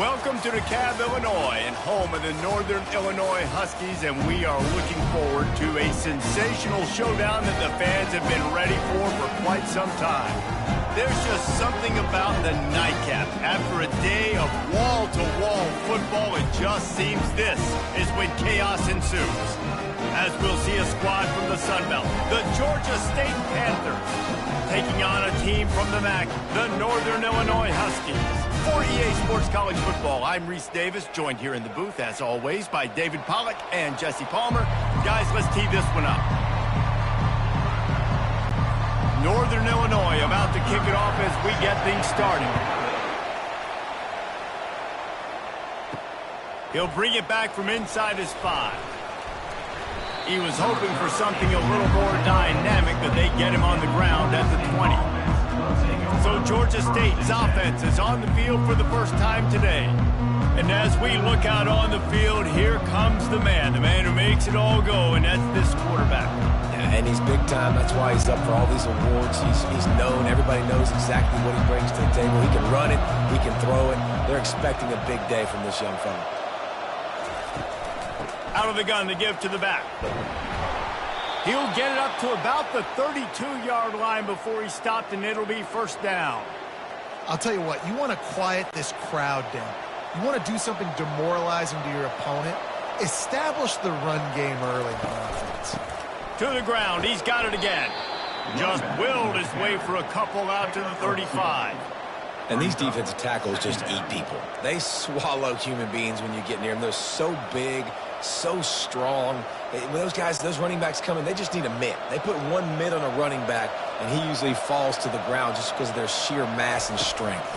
Welcome to DeKalb, Illinois, and home of the Northern Illinois Huskies, and we are looking forward to a sensational showdown that the fans have been ready for quite some time. There's just something about the nightcap. After a day of wall-to-wall football, it just seems this is when chaos ensues. As we'll see a squad from the Sun Belt, the Georgia State Panthers, taking on a team from the MAC, the Northern Illinois Huskies. For EA Sports College Football, I'm Reese Davis, joined here in the booth, as always, by David Pollack and Jesse Palmer. Guys, let's tee this one up. Northern Illinois about to kick it off as we get things started. He'll bring it back from inside his 5. He was hoping for something a little more dynamic, but they get him on the ground at the 20. So Georgia State's offense is on the field for the first time today. And as we look out on the field, here comes the man who makes it all go, and that's this quarterback. Yeah, and he's big time. That's why he's up for all these awards. He's known. Everybody knows exactly what he brings to the table. He can run it. He can throw it. They're expecting a big day from this young fella. Out of the gun to give to the back. He'll get it up to about the 32-yard line before he stopped, and it'll be first down. I'll tell you what, you want to quiet this crowd down. You want to do something demoralizing to your opponent. Establish the run game early on offense. To the ground, he's got it again. Just willed his way for a couple out to the 35. And these defensive tackles just eat people. They swallow human beings when you get near them. They're so big, so strong. When those guys, those running backs come in, they just need a mitt. They put one mitt on a running back, and he usually falls to the ground just because of their sheer mass and strength.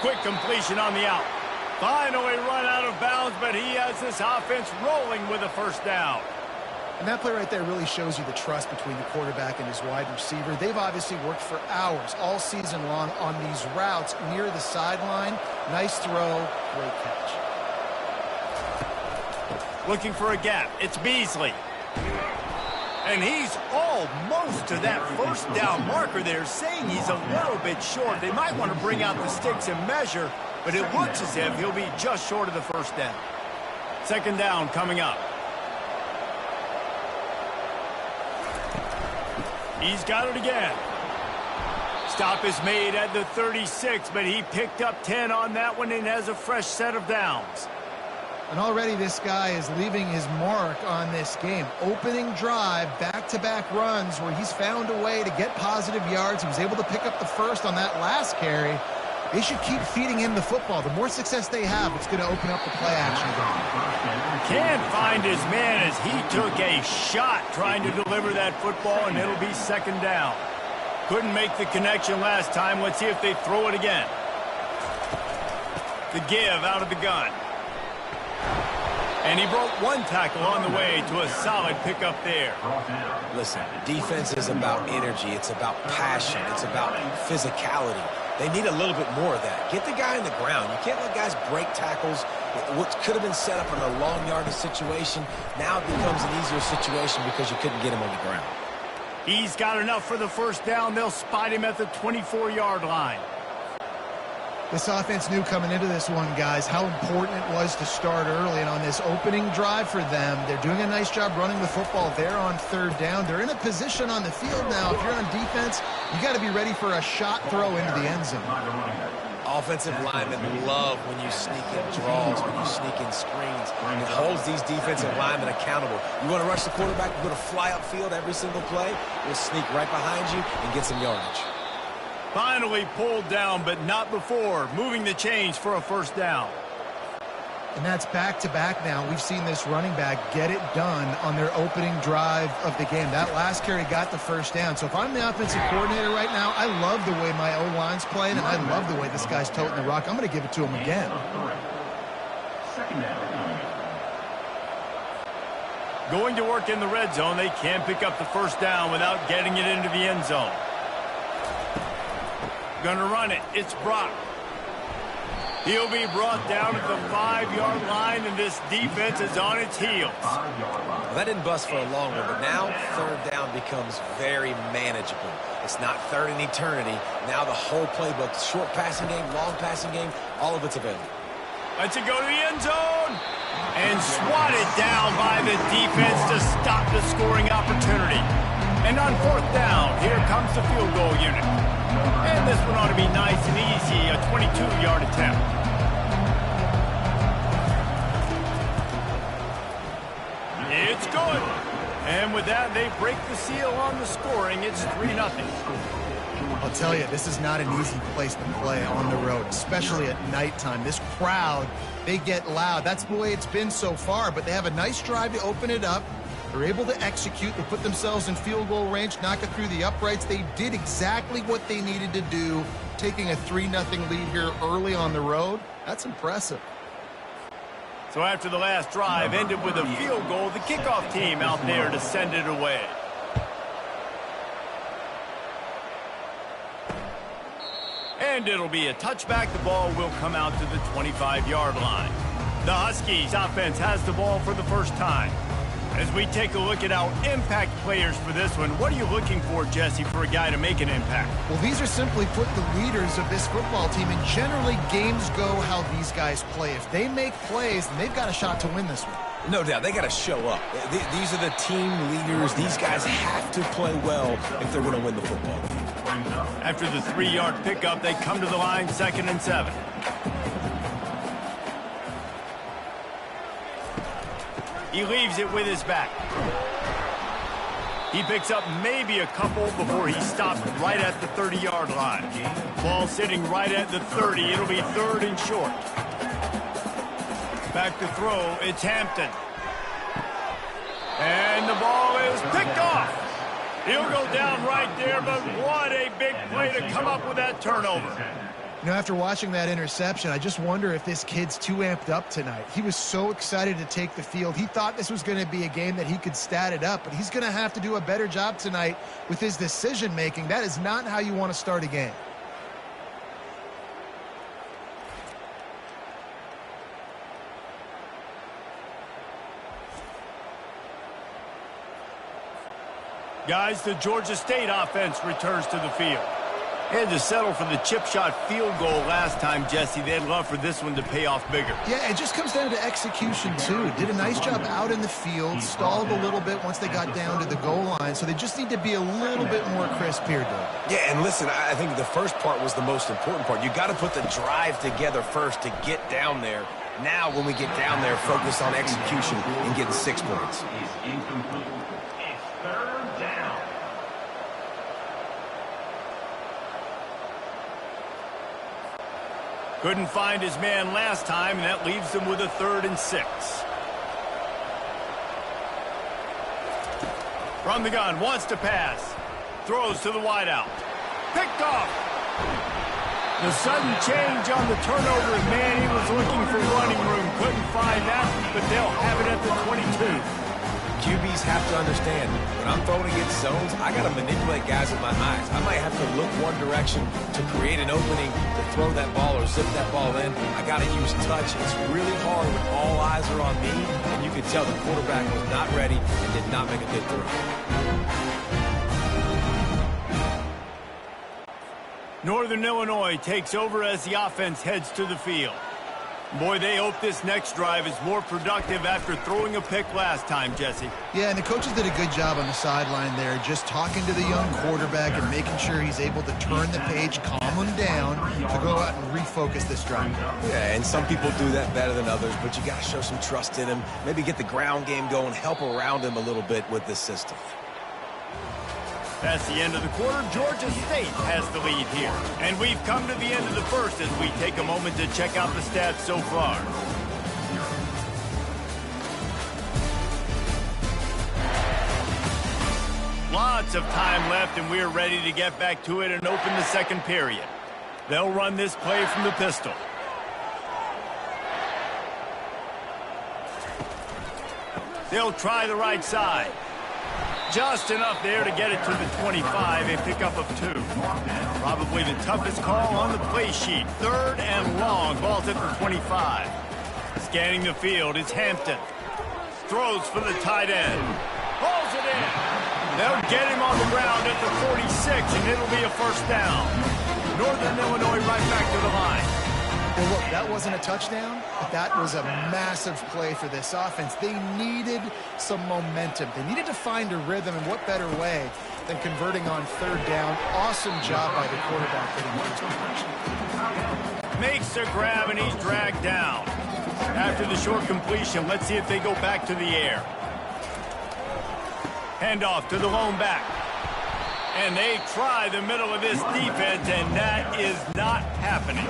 Quick completion on the out. Finally run out of bounds, but he has this offense rolling with a first down. And that play right there really shows you the trust between the quarterback and his wide receiver. They've obviously worked for hours all season long on these routes near the sideline. Nice throw, great catch. Looking for a gap. It's Beasley. And he's almost to that first down marker there, saying he's a little bit short. They might want to bring out the sticks and measure, but it looks as if he'll be just short of the first down. Second down coming up. He's got it again. Stop is made at the 36, but he picked up 10 on that one and has a fresh set of downs. And already this guy is leaving his mark on this game. Opening drive, back-to-back runs where he's found a way to get positive yards. He was able to pick up the first on that last carry. They should keep feeding him the football. The more success they have, it's going to open up the play-action game. Can't find his man as he took a shot trying to deliver that football, and it'll be second down. Couldn't make the connection last time. Let's see if they throw it again. The give out of the gun. And he broke one tackle on the way to a solid pickup there. Listen, defense is about energy. It's about passion. It's about physicality. They need a little bit more of that. Get the guy in the ground. You can't let guys break tackles. What could have been set up in a long yardage situation, now it becomes an easier situation because you couldn't get him on the ground. He's got enough for the first down. They'll spot him at the 24-yard line. This offense knew coming into this one, guys, how important it was to start early. And on this opening drive for them, they're doing a nice job running the football. They're on third down. They're in a position on the field now. If you're on defense, you got to be ready for a shot throw into the end zone. Offensive linemen love when you sneak in draws, when you sneak in screens. It holds these defensive linemen accountable. You want to rush the quarterback, you're going to fly upfield every single play. We'll sneak right behind you and get some yardage. Finally pulled down, but not before. Moving the chains for a first down. And that's back-to-back now. We've seen this running back get it done on their opening drive of the game. That last carry got the first down. So if I'm the offensive coordinator right now, I love the way my O-line's playing, and I love the way this guy's toting the rock. I'm going to give it to him again. Going to work in the red zone. They can't pick up the first down without getting it into the end zone. Gonna run it. It's Brock. He'll be brought down at the 5-yard line, and this defense is on its heels. Well, that didn't bust for a long one, but now third down becomes very manageable. It's not third in eternity. Now the whole playbook, short passing game, long passing game, all of it's available. Lets it go to the end zone. And swatted down by the defense to stop the scoring opportunity. And on fourth down, here comes the field goal unit. And this one ought to be nice and easy, a 22-yard attempt. It's good. And with that, they break the seal on the scoring. It's 3-0. I'll tell you, this is not an easy place to play on the road, especially at nighttime. This crowd, they get loud. That's the way it's been so far, but they have a nice drive to open it up. They're able to execute. They put themselves in field goal range, knock it through the uprights. They did exactly what they needed to do, taking a 3-0 lead here early on the road. That's impressive. So after the last drive ended with a field goal, the kickoff team out there to send it away. And it'll be a touchback. The ball will come out to the 25-yard line. The Huskies offense has the ball for the first time. As we take a look at our impact players for this one, what are you looking for, Jesse, for a guy to make an impact? Well, these are simply put the leaders of this football team, and generally games go how these guys play. If they make plays, then they've got a shot to win this one. No doubt. They got to show up. These are the team leaders. These guys have to play well if they're going to win the football. After the 3-yard pickup, they come to the line, 2nd and 7. He leaves it with his back. He picks up maybe a couple before he stops right at the 30-yard line. Ball sitting right at the 30. It'll be 3rd and short. Back to throw. It's Hampton. And the ball is picked off. He'll go down right there, but what a big play to come up with that turnover. You know, after watching that interception, I just wonder if this kid's too amped up tonight. He was so excited to take the field. He thought this was going to be a game that he could stat it up, but he's going to have to do a better job tonight with his decision-making. That is not how you want to start a game. Guys, the Georgia State offense returns to the field. And to settle for the chip shot field goal last time, Jesse, they'd love for this one to pay off bigger. Yeah, it just comes down to execution, too. Did a nice job out in the field, stalled a little bit once they got down to the goal line, so they just need to be a little bit more crisp here, Doug. Yeah, and listen, I think the first part was the most important part. You got to put the drive together first to get down there. Now, when we get down there, focus on execution and getting 6 points. Couldn't find his man last time, and that leaves them with a 3rd and 6. From the gun, wants to pass. Throws to the wideout. Picked off. The sudden change on the turnover, man, he was looking for running room. Couldn't find that, but they'll have it at the 22. QBs have to understand, when I'm throwing against zones, I got to manipulate guys with my eyes. I might have to look one direction to create an opening to throw that ball or zip that ball in. I got to use touch. It's really hard when all eyes are on me, and you can tell the quarterback was not ready and did not make a good throw. Northern Illinois takes over as the offense heads to the field. Boy, they hope this next drive is more productive after throwing a pick last time, Jesse. Yeah, and the coaches did a good job on the sideline there, just talking to the young quarterback and making sure he's able to turn the page, calm him down, to go out and refocus this drive. Yeah, and some people do that better than others, but you got to show some trust in him, maybe get the ground game going, help around him a little bit with this system. That's the end of the quarter. Georgia State has the lead here. And we've come to the end of the first as we take a moment to check out the stats so far. Lots of time left, and we're ready to get back to it and open the second period. They'll run this play from the pistol. They'll try the right side. Just enough there to get it to the 25, a pickup of 2. Probably the toughest call on the play sheet. 3rd and long, ball's at the 25. Scanning the field is Hampton. Throws for the tight end. Pulls it in. They'll get him on the ground at the 46, and it'll be a first down. Northern Illinois right back to the line. Well, look, that wasn't a touchdown, but that was a massive play for this offense. They needed some momentum. They needed to find a rhythm, and what better way than converting on 3rd down. Awesome job by the quarterback getting his position. Makes a grab, and he's dragged down. After the short completion, let's see if they go back to the air. Handoff to the lone back. And they try the middle of this defense, and that is not happening.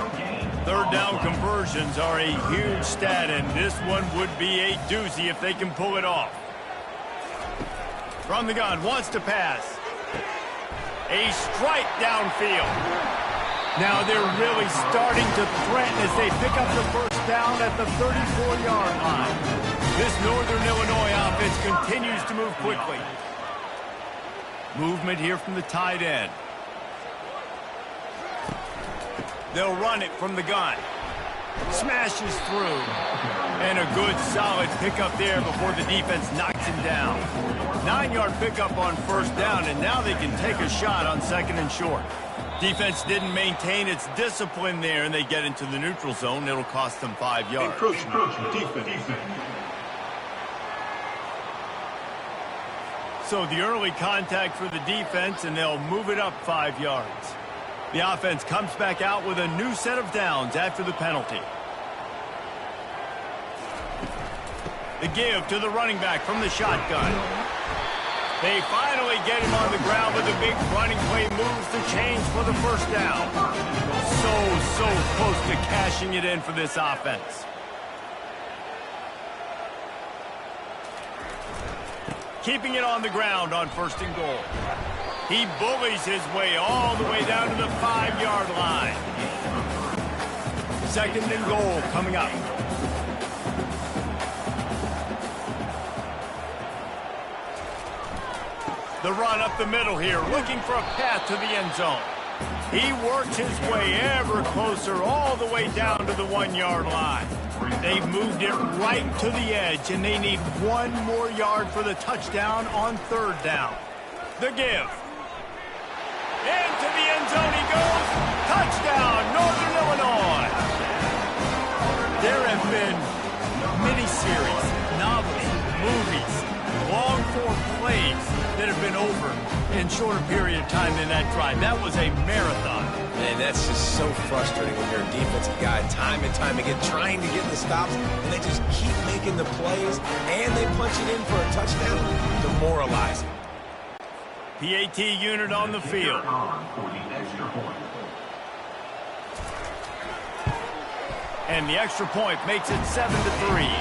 3rd down conversions are a huge stat, and this one would be a doozy if they can pull it off. From the gun, wants to pass. A strike downfield. Now they're really starting to threaten as they pick up the first down at the 34-yard line. This Northern Illinois offense continues to move quickly. Movement here from the tight end. They'll run it from the gun. Smashes through. And a good solid pickup there before the defense knocks him down. 9-yard pickup on first down, and now they can take a shot on 2nd and short. Defense didn't maintain its discipline there, and they get into the neutral zone. It'll cost them 5 yards. Encroachment, defense. So the early contact for the defense, and they'll move it up 5 yards. The offense comes back out with a new set of downs after the penalty. The give to the running back from the shotgun. They finally get him on the ground with a big running play, moves the chains for the first down. So close to cashing it in for this offense. Keeping it on the ground on 1st and goal. He bullies his way all the way down to the 5-yard line. 2nd and goal coming up. The run up the middle here, looking for a path to the end zone. He works his way ever closer all the way down to the 1-yard line. They've moved it right to the edge, and they need 1 more yard for the touchdown on 3rd down. The give. Into the end zone he goes. Touchdown, Northern Illinois. There have been miniseries, novels, movies, long-form plays that have been over in shorter period of time than that drive. That was a marathon. Man, that's just so frustrating when you're a defensive guy time and time again trying to get the stops, and they just keep making the plays, and they punch it in for a touchdown. Demoralizing. PAT unit on the field. And the extra point makes it 7-3.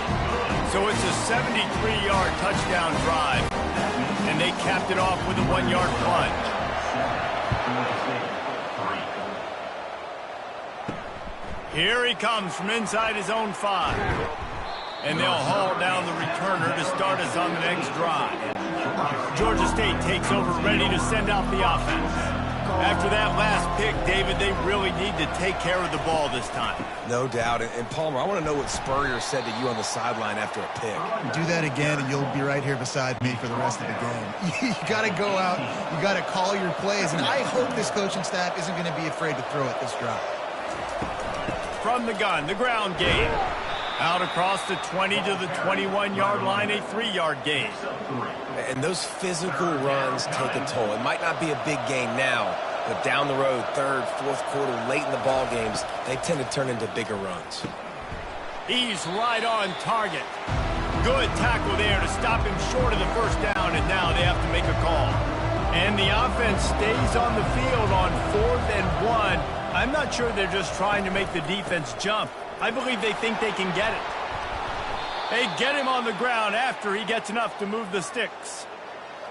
So it's a 73-yard touchdown drive. And they capped it off with a 1-yard plunge. Here he comes from inside his own 5. And they'll haul down the returner to start us on the next drive. Georgia State takes over, ready to send out the offense. After that last pick, David, they really need to take care of the ball this time. No doubt. And Palmer, I want to know what Spurrier said to you on the sideline after a pick. Do that again, and you'll be right here beside me for the rest of the game. You got to go out. You got to call your plays, and I hope this coaching staff isn't going to be afraid to throw it this drive. From the gun, the ground game. Out across the 20 to the 21-yard line, a 3-yard gain. And those physical runs take a toll. It might not be a big gain now, but down the road, 3rd, 4th quarter, late in the ball games, they tend to turn into bigger runs. He's right on target. Good tackle there to stop him short of the first down, and now they have to make a call. And the offense stays on the field on 4th and 1. I'm not sure they're just trying to make the defense jump. I believe they think they can get it. They get him on the ground after he gets enough to move the sticks.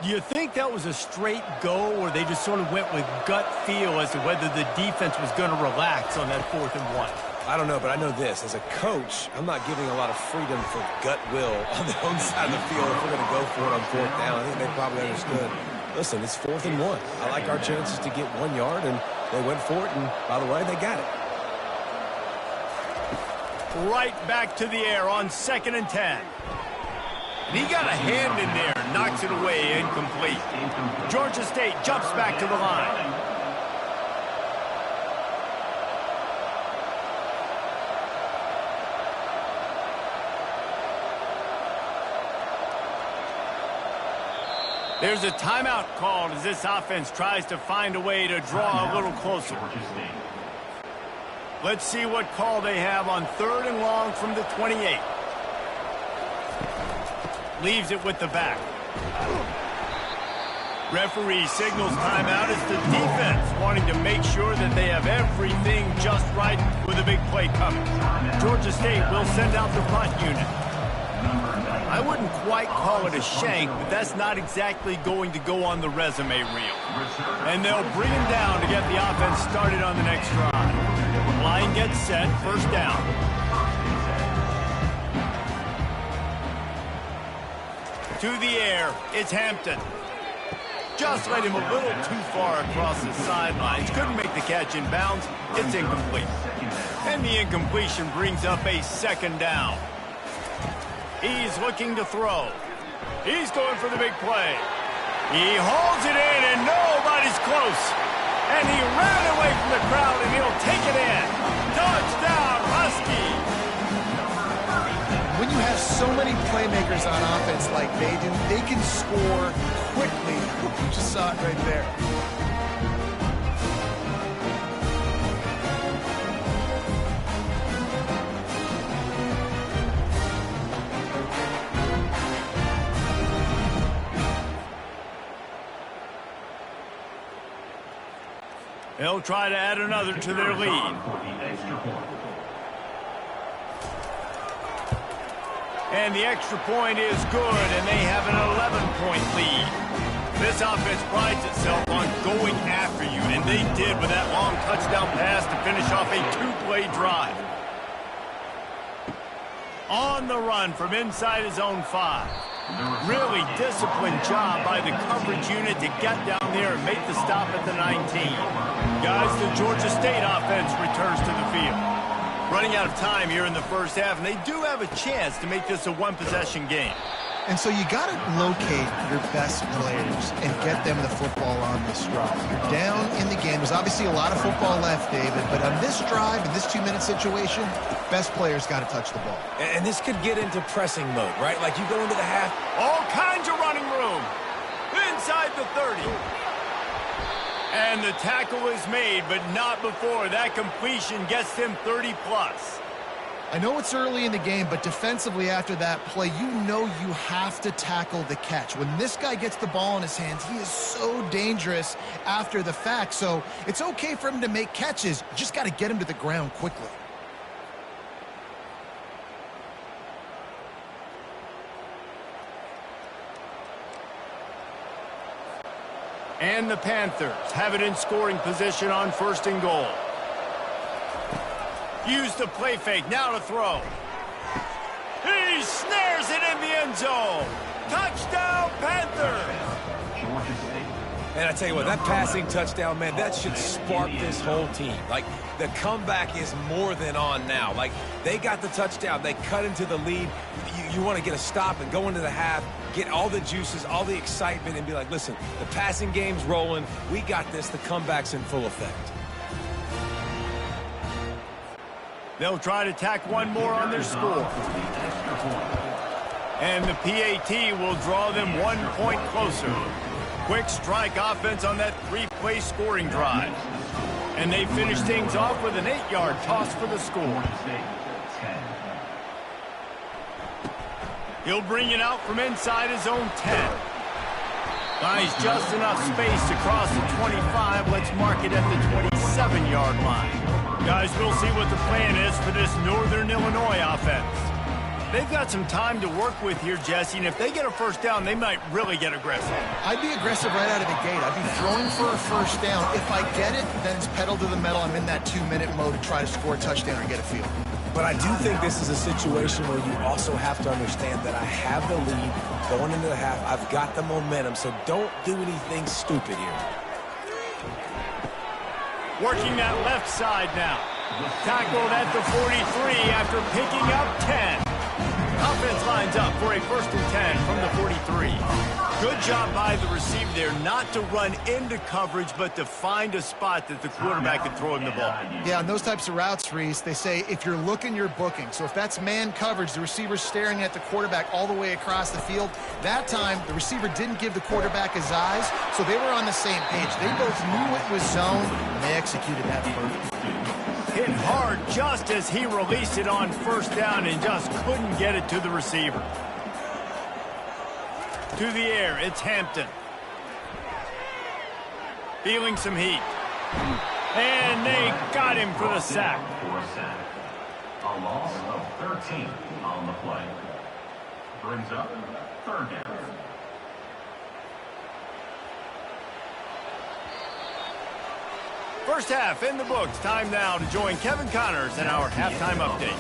Do you think that was a straight go, or they just sort of went with gut feel as to whether the defense was going to relax on that 4th and 1? I don't know, but I know this. As a coach, I'm not giving a lot of freedom for gut will on the own side of the field if we're going to go for it on 4th down. I think they probably understood. Listen, it's 4th and 1. I like our chances to get 1 yard, and they went for it, and by the way, they got it. Right back to the air on 2nd and 10. And he got a hand in there, knocks it away, incomplete. Georgia State jumps back to the line. There's a timeout called as this offense tries to find a way to draw a little closer. Let's see what call they have on 3rd and long from the 28. Leaves it with the back. Referee signals timeout as the defense wanting to make sure that they have everything just right with a big play coming. Georgia State will send out the punt unit. I wouldn't quite call it a shank, but that's not exactly going to go on the resume reel. And they'll bring him down to get the offense started on the next drive. Line gets set, 1st down. To the air, it's Hampton. Just led him a little too far across the sidelines. Couldn't make the catch in bounds. It's incomplete. And the incompletion brings up a 2nd down. He's looking to throw. He's going for the big play. He holds it in, and nobody's close. And he ran away from the crowd, and he'll take it in. Touchdown, Huskies! When you have so many playmakers on offense like they do, they can score quickly. You just saw it right there. They'll try to add another to their lead. And the extra point is good, and they have an 11-point lead. This offense prides itself on going after you, and they did with that long touchdown pass to finish off a 2-play drive. On the run from inside his own 5. Really disciplined job by the coverage unit to get down there and make the stop at the 19. Guys, the Georgia State offense returns to the field. Running out of time here in the 1st half, and they do have a chance to make this a 1-possession game. And so you got to locate your best players and get them the football on this drive. You're down in the game. There's obviously a lot of football left, David, but on this drive, in this 2-minute situation, best players got to touch the ball. And this could get into pressing mode, right? Like you go into the half. All kinds of running room. Inside the 30. And the tackle is made, but not before that completion gets them 30+. I know it's early in the game, but defensively after that play, you know you have to tackle the catch. When this guy gets the ball in his hands, he is so dangerous after the fact. So it's okay for him to make catches. You just got to get him to the ground quickly. And the Panthers have it in scoring position on 1st and goal. Use the play fake, now to throw. He snares it in the end zone. Touchdown, Panthers! And I tell you what, that passing touchdown, man, that should spark this whole team. Like, the comeback is more than on now. Like, they got the touchdown. They cut into the lead. You want to get a stop and go into the half, get all the juices, all the excitement, and be like, listen, the passing game's rolling. We got this. The comeback's in full effect. They'll try to tack one more on their score. And the PAT will draw them 1 point closer. Quick strike offense on that 3-play scoring drive. And they finish things off with an 8-yard toss for the score. He'll bring it out from inside his own 10. Finds just enough space to cross the 25. Let's mark it at the 27-yard line. Guys, we'll see what the plan is for this Northern Illinois offense. They've got some time to work with here, Jesse, and if they get a first down, they might really get aggressive. I'd be aggressive right out of the gate. I'd be throwing for a first down. If I get it, then it's pedal to the metal. I'm in that 2-minute mode to try to score a touchdown or get a field. But I do think this is a situation where you also have to understand that I have the lead going into the half. I've got the momentum, so don't do anything stupid here. Working that left side now. Tackled at the 43 after picking up 10. Offense lines up for a 1st and 10 from the 43. Good job by the receiver there not to run into coverage, but to find a spot that the quarterback can throw him the ball. Yeah, on those types of routes, Reese, they say if you're looking, you're booking. So if that's man coverage, the receiver's staring at the quarterback all the way across the field. That time, the receiver didn't give the quarterback his eyes, so they were on the same page. They both knew it was zone, and they executed that perfectly. Hit hard just as he released it on 1st down and just couldn't get it to the receiver. To the air, it's Hampton. Feeling some heat. And they got him for the sack. A loss of 13 on the play. Brings up 3rd down. First half in the books. Time now to join Kevin Connors in our halftime update.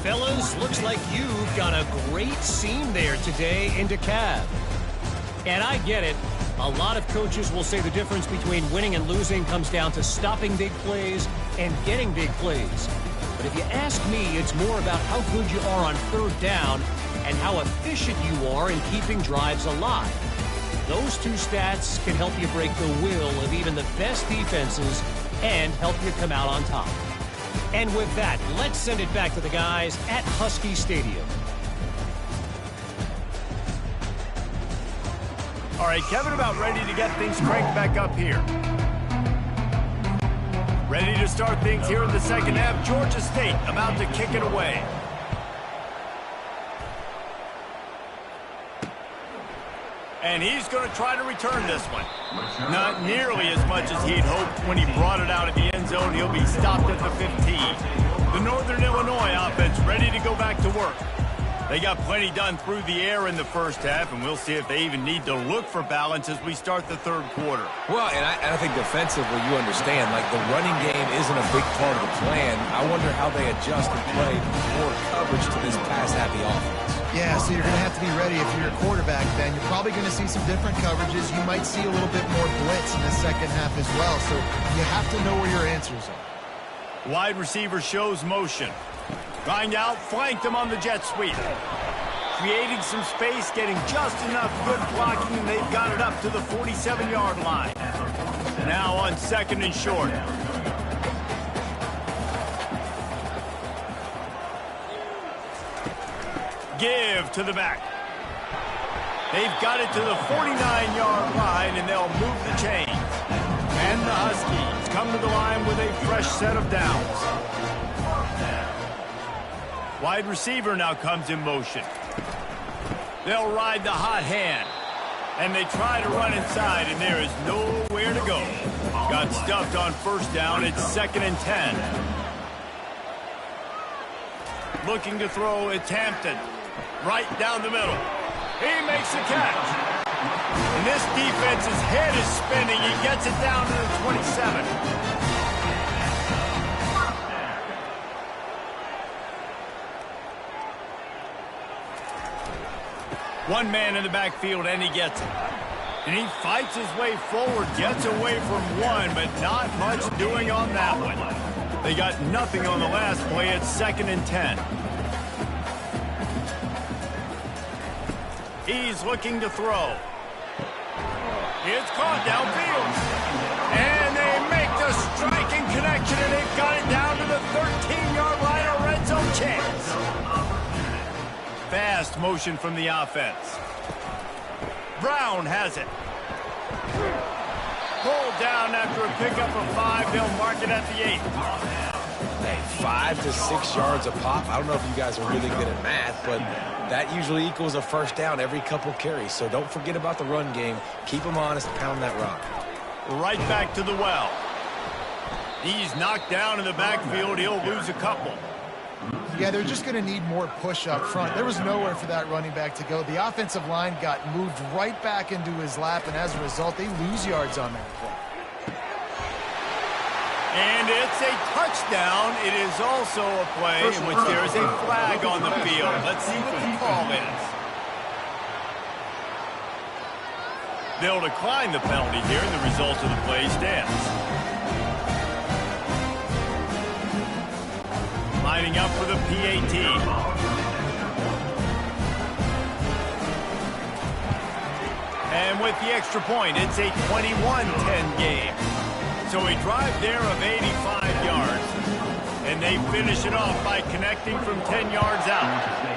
Fellas, looks like you've got a great scene there today in DeKalb. And I get it. A lot of coaches will say the difference between winning and losing comes down to stopping big plays and getting big plays. But if you ask me, it's more about how good you are on 3rd down and how efficient you are in keeping drives alive. Those two stats can help you break the will of even the best defenses and help you come out on top. And with that, let's send it back to the guys at Husky Stadium. All right, Kevin, about ready to get things cranked back up here. Ready to start things here in the second half. Georgia State about to kick it away. And he's going to try to return this one. Not nearly as much as he'd hoped when he brought it out of the end zone. He'll be stopped at the 15. The Northern Illinois offense ready to go back to work. They got plenty done through the air in the first half, and we'll see if they even need to look for balance as we start the 3rd quarter. Well, and I think defensively, you understand, like the running game isn't a big part of the plan. I wonder how they adjust and play more coverage to this pass-happy offense. Yeah, so you're going to have to be ready if you're a quarterback, Ben. You're probably going to see some different coverages. You might see a little bit more blitz in the second half as well, so you have to know where your answers are. Wide receiver shows motion. Going out, flanked him on the jet sweep. Creating some space, getting just enough good blocking, and they've got it up to the 47-yard line. Now on 2nd and short. Give to the back. They've got it to the 49-yard line, and they'll move the chains. And the Huskies come to the line with a fresh set of downs. Wide receiver now comes in motion. They'll ride the hot hand. And they try to run inside, and there is nowhere to go. Got stuffed on 1st down. It's 2nd and 10. Looking to throw, it's Hampton. Right down the middle. He makes the catch. And this defense's head is spinning. He gets it down to the 27. One man in the backfield, and he gets it. And he fights his way forward, gets away from one, but not much doing on that one. They got nothing on the last play. It's 2nd and 10. He's looking to throw. It's caught downfield. And they make the striking connection, and they've got it down to the 13-yard line, a red zone chance. Fast motion from the offense. Brown has it. Pulled down after a pickup of 5. They'll mark it at the 8. Hey, 5 to 6 yards a pop. I don't know if you guys are really good at math, but that usually equals a first down every couple carries. So don't forget about the run game. Keep them honest, pound that rock. Right back to the well. He's knocked down in the backfield. He'll lose a couple. Yeah, they're just going to need more push up front. There was nowhere for that running back to go. The offensive line got moved right back into his lap, and as a result, they lose yards on that play. And it's a touchdown. It is also a play in which there is a flag on the field. Let's see what the call is. They'll decline the penalty here, and the result of the play stands. Lining up for the PAT. And with the extra point, it's a 21-10 game. So a drive there of 85 yards. And they finish it off by connecting from 10 yards out.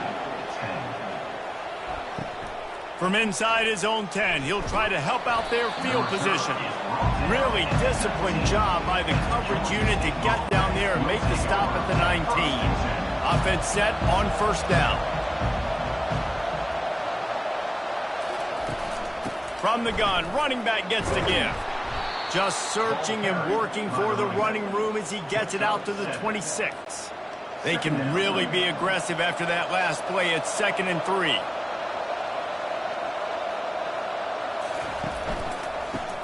From inside his own 10, he'll try to help out their field position. Really disciplined job by the coverage unit to get down there and make the stop at the 19. Offense set on first down. From the gun, running back gets the give. Just searching and working for the running room as he gets it out to the 26. They can really be aggressive after that last play. It's 2nd and 3.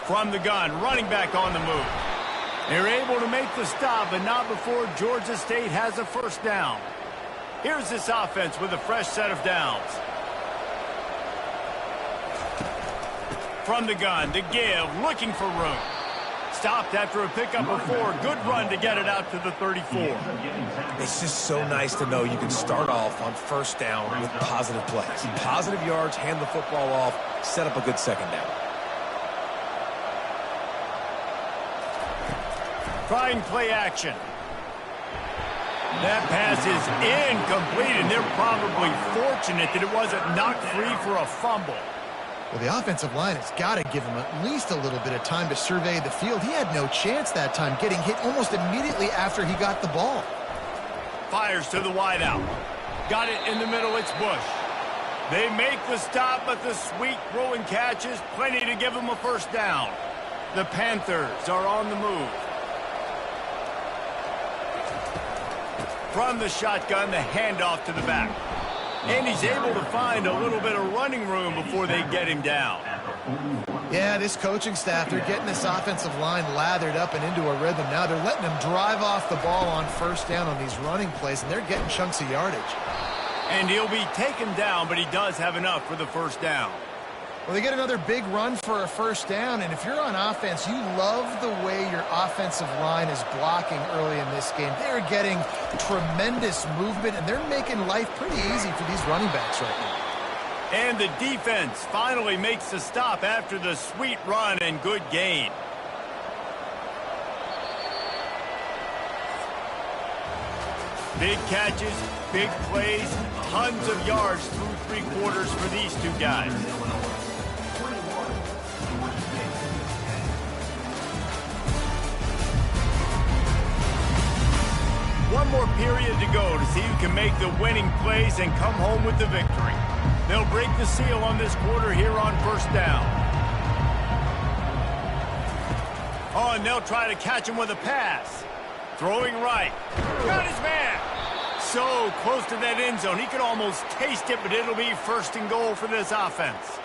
From the gun, running back on the move. They're able to make the stop, but not before Georgia State has a first down. Here's this offense with a fresh set of downs. From the gun, the give, looking for room. Stopped after a pickup of 4. Good run to get it out to the 34. It's just so nice to know you can start off on first down with positive plays. Positive yards, hand the football off, set up a good second down. Trying play action. That pass is incomplete, and they're probably fortunate that it wasn't knocked free for a fumble. Well, the offensive line has got to give him at least a little bit of time to survey the field. He had no chance that time, getting hit almost immediately after he got the ball. Fires to the wideout. Got it in the middle, it's Bush. They make the stop, but the sweet throw and catch is plenty to give them a first down. The Panthers are on the move. From the shotgun, the handoff to the back. And he's able to find a little bit of running room before they get him down. Yeah, this coaching staff, they're getting this offensive line lathered up and into a rhythm. Now they're letting them drive off the ball on first down on these running plays, and they're getting chunks of yardage. And he'll be taken down, but he does have enough for the first down. Well, they get another big run for a first down, and if you're on offense, you love the way your offensive line is blocking early in this game. They're getting tremendous movement, and they're making life pretty easy for these running backs right now. And the defense finally makes the stop after the sweet run and good gain. Big catches, big plays, tons of yards through 3 quarters for these two guys. One more period to go to see who can make the winning plays and come home with the victory. They'll break the seal on this quarter here on first down. Oh, and they'll try to catch him with a pass. Throwing right. Got his man. So close to that end zone. He could almost taste it, but it'll be 1st and goal for this offense.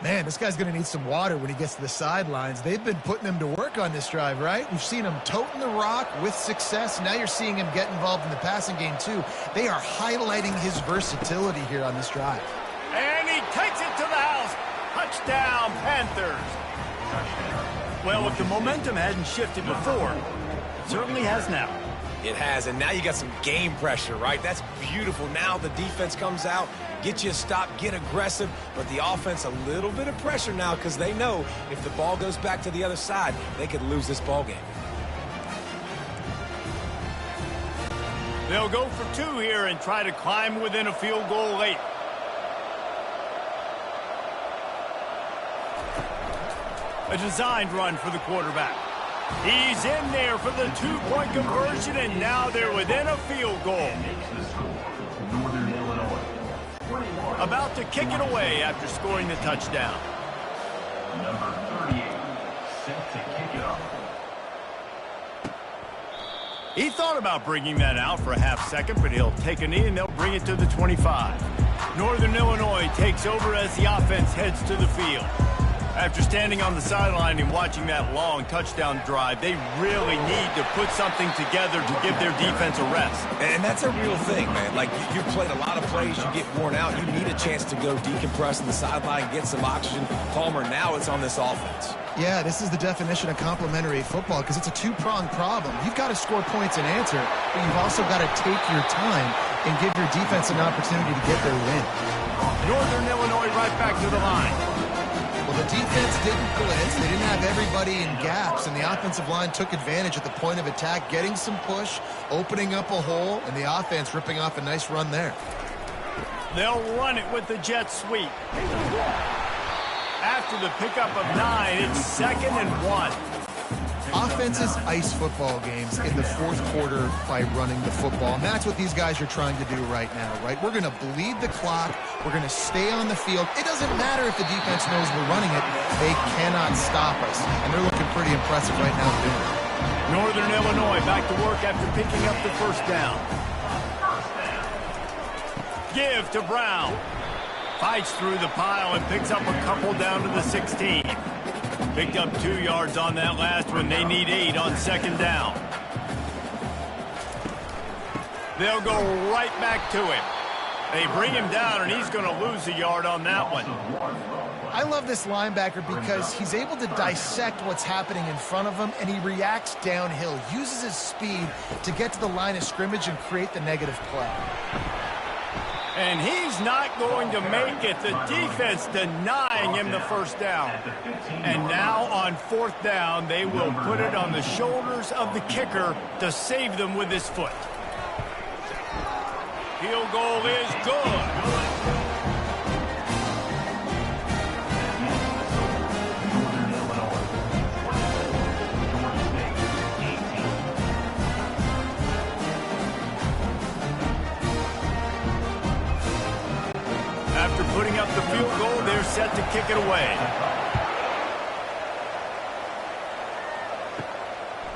Man, this guy's going to need some water when he gets to the sidelines. They've been putting him to work on this drive, right? We've seen him toting the rock with success. Now you're seeing him get involved in the passing game, too. They are highlighting his versatility here on this drive. And he takes it to the house. Touchdown, Panthers. Well, if the momentum hadn't shifted before, it certainly has now. It has, and now you got some game pressure, right? That's beautiful. Now the defense comes out, get you a stop, get aggressive, but the offense a little bit of pressure now because they know if the ball goes back to the other side, they could lose this ball game. They'll go for 2 here and try to climb within a field goal late. A designed run for the quarterback. He's in there for the 2-point conversion, and now they're within a field goal. About to kick it away after scoring the touchdown. Number 38, set to kick it off. He thought about bringing that out for a half second, but he'll take a knee and they'll bring it to the 25. Northern Illinois takes over as the offense heads to the field. After standing on the sideline and watching that long touchdown drive, they really need to put something together to give their defense a rest. And that's a real thing, man. Like, you've played a lot of plays, you get worn out, you need a chance to go decompress on the sideline, get some oxygen. Palmer, now it's on this offense. Yeah, this is the definition of complementary football because it's a two-pronged problem. You've got to score points and answer, but you've also got to take your time and give your defense an opportunity to get their win. Northern Illinois right back to the line. Well, the defense didn't blitz. They didn't have everybody in gaps, and the offensive line took advantage at the point of attack, getting some push, opening up a hole, and the offense ripping off a nice run there. They'll run it with the jet sweep. After the pickup of 9, it's 2nd and 1. Offenses ice football games in the fourth quarter by running the football, and that's what these guys are trying to do right now, right? We're going to bleed the clock. We're going to stay on the field. It doesn't matter if the defense knows we're running it. They cannot stop us, and they're looking pretty impressive right now doing it. Northern Illinois back to work after picking up the first down. Give to Brown. Fights through the pile and picks up a couple down to the 16. Picked up 2 yards on that last one. They need 8 on 2nd down. They'll go right back to him. They bring him down, and he's going to lose a yard on that one. I love this linebacker because he's able to dissect what's happening in front of him, and he reacts downhill, uses his speed to get to the line of scrimmage and create the negative play. And he's not going to make it. The defense denying him the first down. And now on 4th down, they will put it on the shoulders of the kicker to save them with his foot. Field goal is good. After putting up the field goal, they're set to kick it away.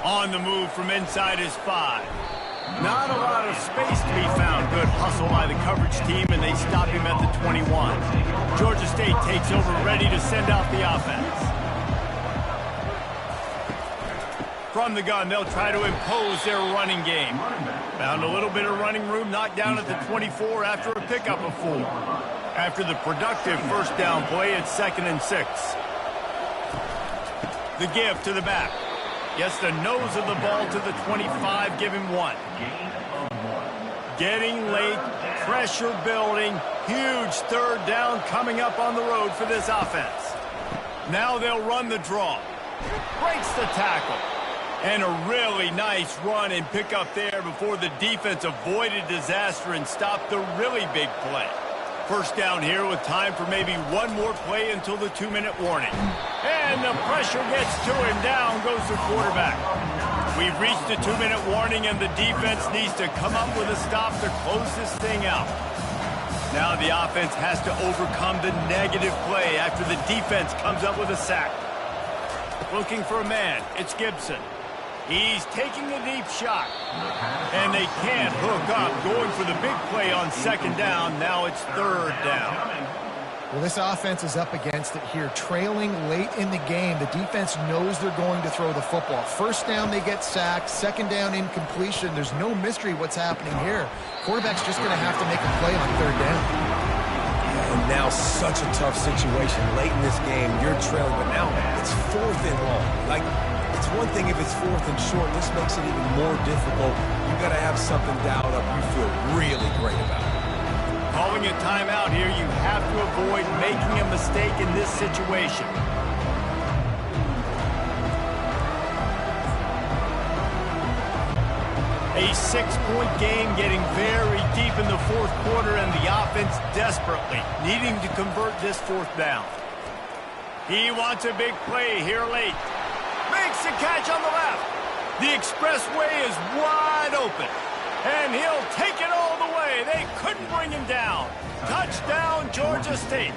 On the move from inside his 5. Not a lot of space to be found. Good hustle by the coverage team, and they stop him at the 21. Georgia State takes over, ready to send out the offense. From the gun, they'll try to impose their running game. Found a little bit of running room, knocked down at the 24 after a pickup of 4. After the productive first down play, it's 2nd and 6. The give to the back. Gets the nose of the ball to the 25, give him 1. Getting late, pressure building, huge 3rd down coming up on the road for this offense. Now they'll run the draw. Breaks the tackle. And a really nice run and pick up there before the defense avoided disaster and stopped the really big play. First down here with time for maybe one more play until the 2-minute warning. And the pressure gets to him. Down goes the quarterback. We've reached the 2-minute warning, and the defense needs to come up with a stop to close this thing out. Now the offense has to overcome the negative play after the defense comes up with a sack. Looking for a man. It's Gibson. He's taking a deep shot. And they can't hook up. Going for the big play on 2nd down. Now it's 3rd down. Well, this offense is up against it here. Trailing late in the game. The defense knows they're going to throw the football. First down, they get sacked. 2nd down, incompletion. There's no mystery what's happening here. Quarterback's just going to have to make a play on 3rd down. And now such a tough situation. Late in this game, you're trailing. But now it's 4th and long. It's one thing if it's 4th and short. This makes it even more difficult. You've got to have something dialed up you feel really great about. Calling a timeout here, you have to avoid making a mistake in this situation. A 6-point game getting very deep in the 4th quarter, and the offense desperately needing to convert this 4th down. He wants a big play here late. Makes a catch on the left. The expressway is wide open. And he'll take it all the way. They couldn't bring him down. Touchdown, Georgia State.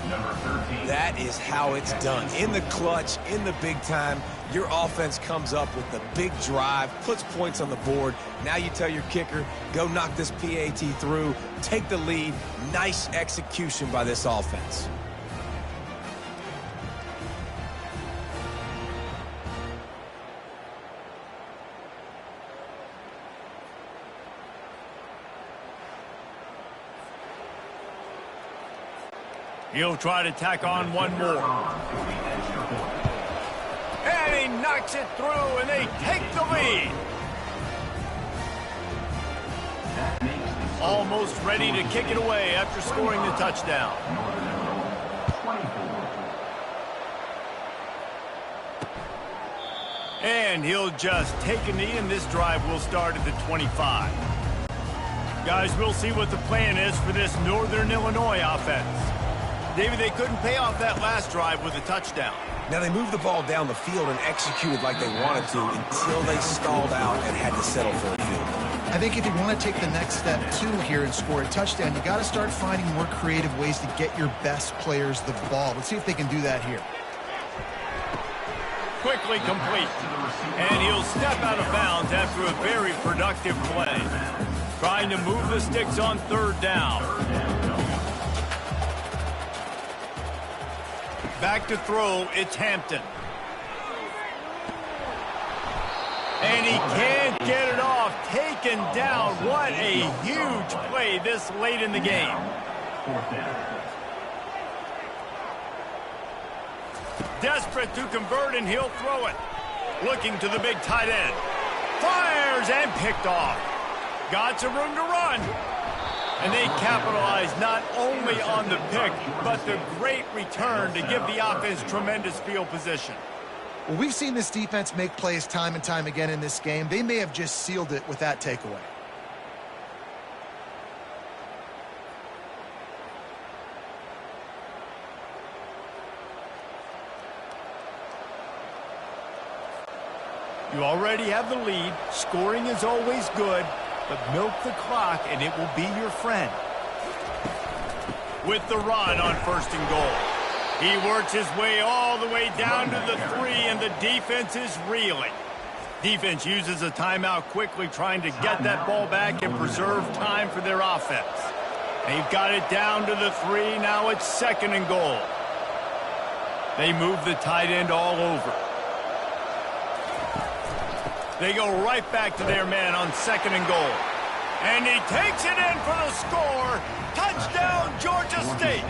Number 13. That is how it's done. In the clutch, in the big time, your offense comes up with the big drive, puts points on the board. Now you tell your kicker, go knock this PAT through, take the lead. Nice execution by this offense. He'll try to tack on one more. And he knocks it through, and they take the lead. Almost ready to kick it away after scoring the touchdown. And he'll just take a knee, and this drive will start at the 25. Guys, we'll see what the plan is for this Northern Illinois offense. David, they couldn't pay off that last drive with a touchdown. Now, they moved the ball down the field and executed like they wanted to until they stalled out and had to settle for a field goal. I think if you want to take the next step, too, here and score a touchdown, you got to start finding more creative ways to get your best players the ball. Let's see if they can do that here. Quickly complete. And he'll step out of bounds after a very productive play. Trying to move the sticks on third down. Back to throw, it's Hampton. And he can't get it off. Taken down. What a huge play this late in the game. Desperate to convert, and he'll throw it. Looking to the big tight end. Fires and picked off. Got some room to run. And they capitalize not only on the pick, but the great return to give the offense tremendous field position. Well, we've seen this defense make plays time and time again in this game. They may have just sealed it with that takeaway. You already have the lead. Scoring is always good. But milk the clock, and it will be your friend. With the run on 1st and goal. He works his way all the way down to the 3, and the defense is reeling. Defense uses a timeout quickly, trying to get that ball back and preserve time for their offense. They've got it down to the 3. Now it's 2nd and goal. They move the tight end all over. They go right back to their man on 2nd and goal. And he takes it in for the score. Touchdown, Georgia State.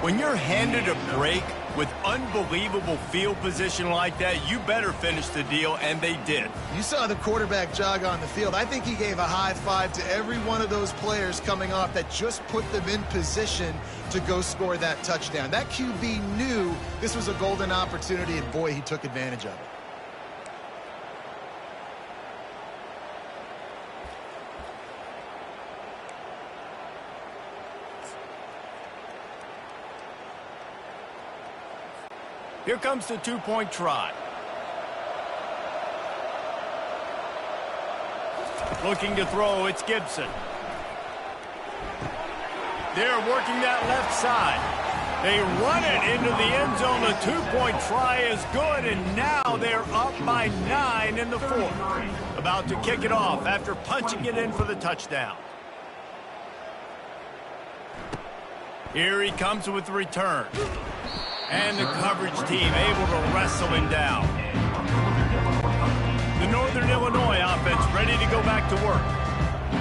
When you're handed a break with unbelievable field position like that, you better finish the deal, and they did. You saw the quarterback jog on the field. I think he gave a high five to every one of those players coming off that just put them in position to go score that touchdown. That QB knew this was a golden opportunity, and boy, he took advantage of it. Here comes the 2-point try. Looking to throw, it's Gibson. They're working that left side. They run it into the end zone. The 2-point try is good, and now they're up by 9 in the 4th. About to kick it off after punching it in for the touchdown. Here he comes with the return. And the coverage team able to wrestle him down. The Northern Illinois offense ready to go back to work.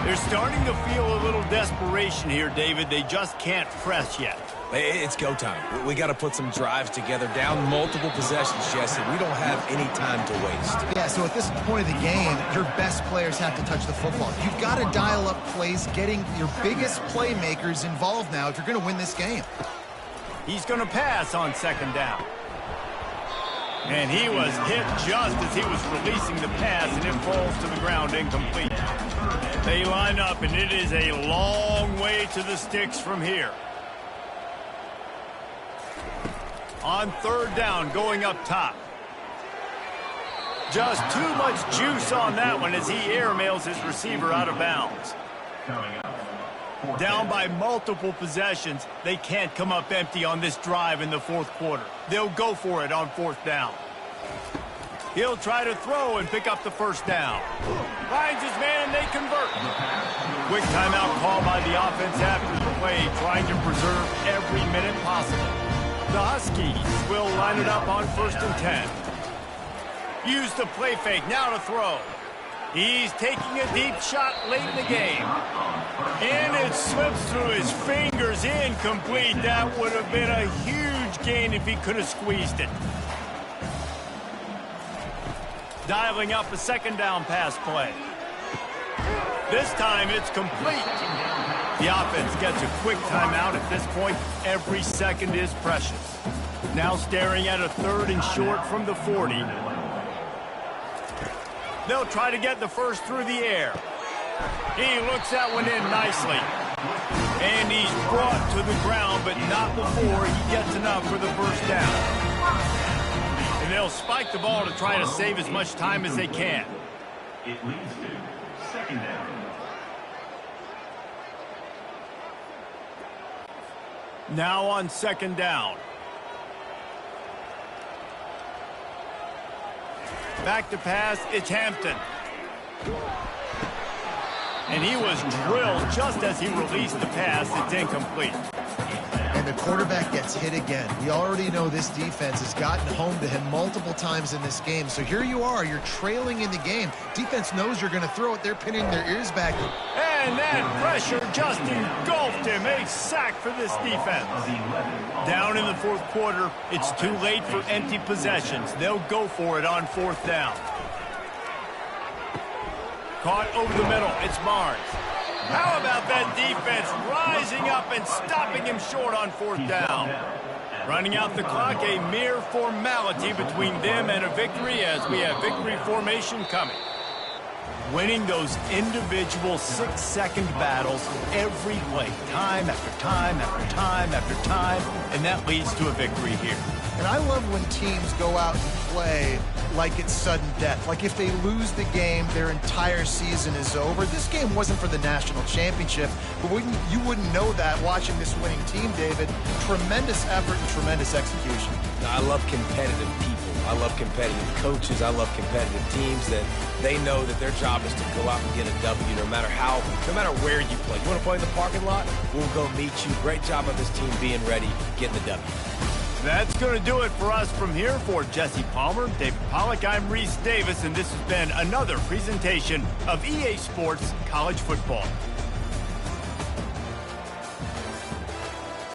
They're starting to feel a little desperation here, David. They just can't press yet. It's go time. We got to put some drives together, down multiple possessions, Jesse. We don't have any time to waste. Yeah, so at this point of the game, your best players have to touch the football. You've got to dial up plays, getting your biggest playmakers involved now if you're going to win this game. He's going to pass on 2nd down. And he was hit just as he was releasing the pass, and it falls to the ground incomplete. They line up, and it is a long way to the sticks from here. On 3rd down, going up top. Just too much juice on that one as he airmails his receiver out of bounds. Coming up, Down by multiple possessions, they can't come up empty on this drive in the fourth quarter. They'll go for it on fourth down. He'll try to throw and pick up the first down. Finds his man, and they convert. Quick timeout call by the offense after the play, trying to preserve every minute possible. The Huskies will line it up on 1st and 10. Use the play fake, now to throw. He's taking a deep shot late in the game. And it slips through his fingers, incomplete. That would have been a huge gain if he could have squeezed it. Dialing up a second down pass play. This time it's complete. The offense gets a quick timeout. At this point, every second is precious. Now staring at a 3rd and short from the 40. They'll try to get the first through the air. He looks that one in nicely. And he's brought to the ground, but not before he gets enough for the first down. And they'll spike the ball to try to save as much time as they can. It leads to 2nd down. Now on 2nd down. Back to pass, it's Hampton. And he was drilled just as he released the pass. It's incomplete. And the quarterback gets hit again. We already know this defense has gotten home to him multiple times in this game. So here you are, you're trailing in the game. Defense knows you're going to throw it. They're pinning their ears back. And that pressure just engulfed him. A sack for this defense. Down in the fourth quarter, it's too late for empty possessions. They'll go for it on 4th down. Caught over the middle. It's Barnes. How about that defense rising up and stopping him short on 4th down? Running out the clock, a mere formality between them and a victory as we have victory formation coming. Winning those individual 6-second battles every play, time after time after time after time, and that leads to a victory here. And I love when teams go out and play like it's sudden death. Like if they lose the game, their entire season is over. This game wasn't for the national championship, but you wouldn't know that watching this winning team, David. Tremendous effort and tremendous execution. I love competitive people. I love competitive coaches. I love competitive teams that they know that their job is to go out and get a W no matter where you play. You want to play in the parking lot? We'll go meet you. Great job of this team being ready, getting the W. That's going to do it for us from here. For Jesse Palmer, David Pollack, I'm Reese Davis, and this has been another presentation of EA Sports College Football.